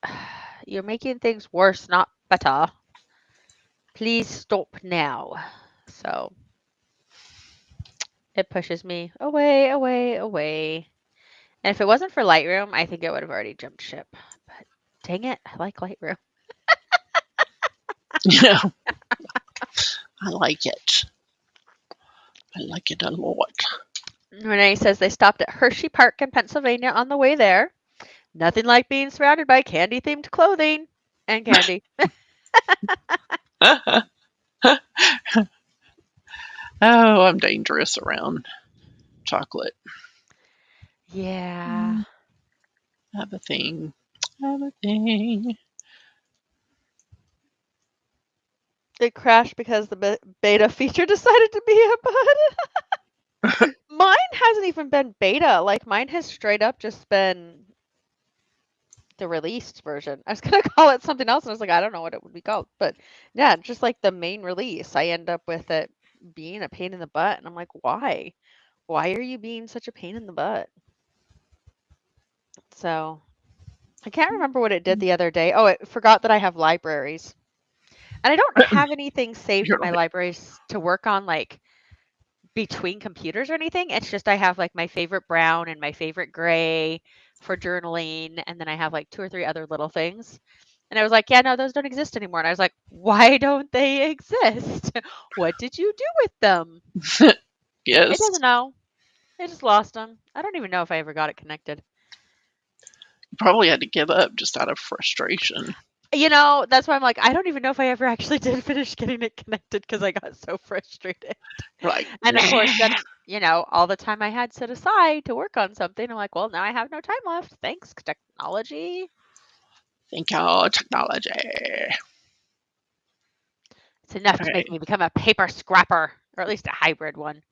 you're making things worse, not better. Please stop now. So it pushes me away, away, away. And if it wasn't for Lightroom, I think it would have already jumped ship. But dang it, I like Lightroom. Yeah. I like it. I like it a lot. Renee says they stopped at Hershey Park in Pennsylvania on the way there. Nothing like being surrounded by candy-themed clothing and candy. Oh, I'm dangerous around chocolate. Yeah. Have a thing. Have a thing. It crashed because the beta feature decided to be a bud. Mine hasn't even been beta. Like, mine has straight up just been the released version. I was going to call it something else, and I was like, I don't know what it would be called. But yeah, just like the main release, I end up with it being a pain in the butt. And I'm like, why? Why are you being such a pain in the butt? So I can't remember what it did the other day. Oh, it forgot that I have libraries. And I don't have anything saved You're in my like, libraries to work on, like, between computers or anything. It's just I have, like, my favorite brown and my favorite gray for journaling, and then I have, like, 2 or 3 other little things. And I was like, "Yeah, no, those don't exist anymore." And I was like, "Why don't they exist? What did you do with them?" It yes. doesn't know. I just lost them. I don't even know if I ever got it connected. You probably had to give up just out of frustration. You know, that's why I'm like, I don't even know if I ever actually did finish getting it connected because I got so frustrated. You're like, And of course, then, all the time I had set aside to work on something, I'm like, well, now I have no time left. Thanks, technology. thank you, technology. It's enough to make Okay. me become a paper scrapper, or at least a hybrid one.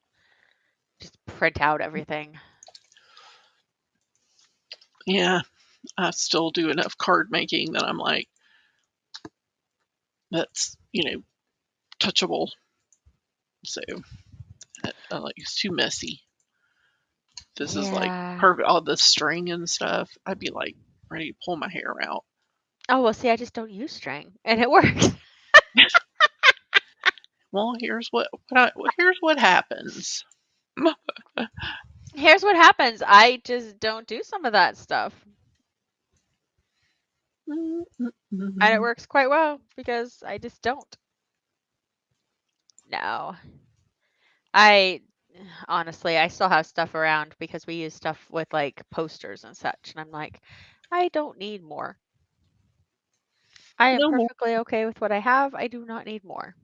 Just print out everything. Yeah, I still do enough card making that I'm like, that's, touchable. So like, it's too messy. This is like Yeah. perfect. All the string and stuff, I'd be like ready to pull my hair out. Oh, well, see, I just don't use string, and it works. Well, here's what happens. Here's what happens. I just don't do some of that stuff. And it works quite well because I just don't. No. Honestly, I still have stuff around because we use stuff with like posters and such. And I'm like, I don't need more. I am No more. perfectly okay with what I have. I do not need more.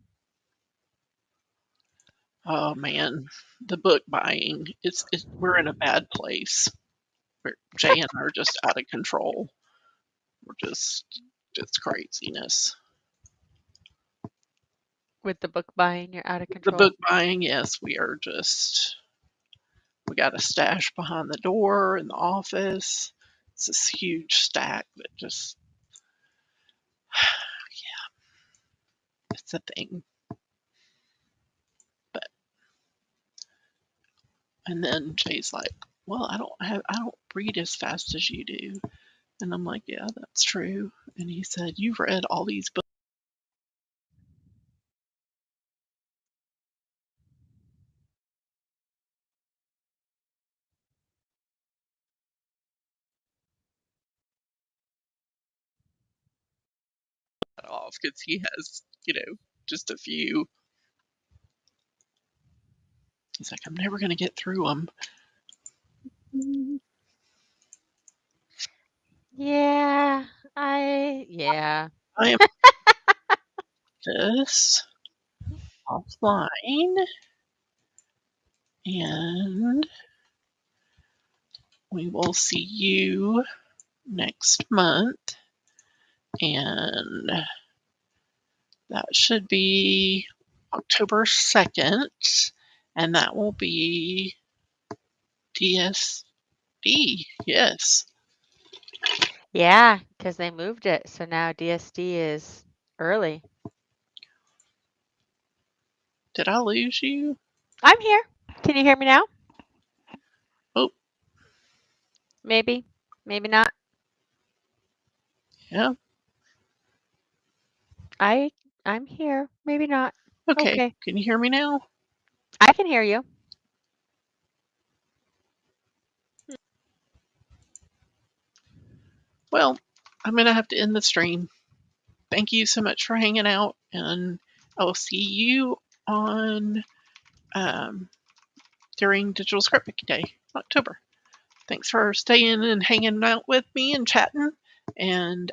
Oh man, the book buying. We're in a bad place. Jay and I are just out of control. We're just craziness. With the book buying, you're out of The control. book buying, yes, we got a stash behind the door in the office. It's this huge stack that just, yeah, it's a thing. But, and then Jay's like, well, I don't read as fast as you do. And I'm like, yeah, that's true. And he said, you've read all these books off because he has, just a few. He's like, I'm never going to get through them. Yeah, I am this offline, and we will see you next month, and that should be October 2nd, and that will be DSD. Yes. Yeah, because they moved it. So now DSD is early. Did I lose you? I'm here. Can you hear me now? Oh, Maybe. Maybe not. yeah. I'm here. Maybe not. Okay. Okay. Can you hear me now? I can hear you. Well, I'm going to have to end the stream. Thank you so much for hanging out, and I'll see you on during Digital Scrapbook Day, October. Thanks for staying and hanging out with me and chatting, and